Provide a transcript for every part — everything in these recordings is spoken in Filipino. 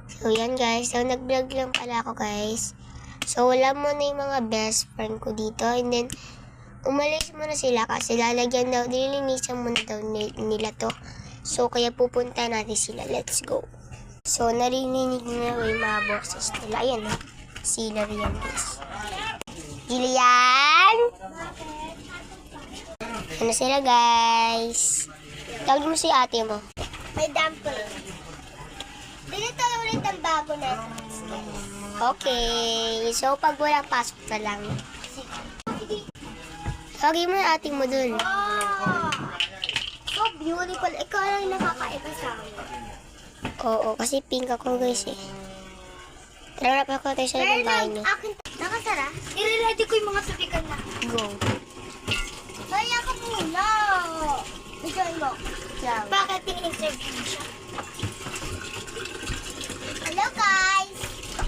So, yan guys. So, nag-vlog lang pala ako guys. So, wala muna yung mga best friend ko dito. And then, umalis muna sila kasi lalagyan daw, nilinisan muna daw nila to. So, kaya pupunta natin sila. Let's go. So, narinig na yung mga boses nila. Ayan o. Sila riyan guys. Jillian! Ano sila guys? Tawag mo si ate mo. May dumpling. Dito ulit ang bago na. Okay. So, pag walang pasok na lang. Tawagin mo yung ate mo dun. Oh, so beautiful. Ikaw lang nakakaiba sa akin. Oo, kasi pink ako guys eh. Tara na pa tayo sa Pero bahay niyo. akin, nakasara. I-ready ko yung mga sabikan na. Go. Kaya ka muna. Bigyan mo. Lang. Bakit in-interview siya? Hello guys!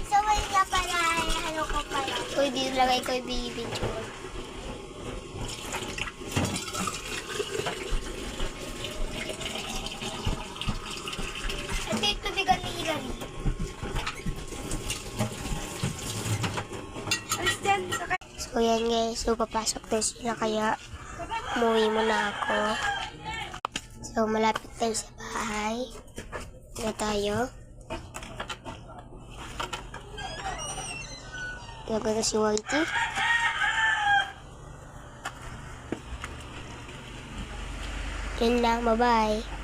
So ngayon nga pala, ano ko pala? Uy, dito lagay ko yung video. Ito yung tubigan ni Hilary. So, yan guys. So, papasok na sila kaya umuwi muna ako. So, malapit tayo sa bahay. Na tayo. Gagana si Whitey. Yan lang. Bye-bye.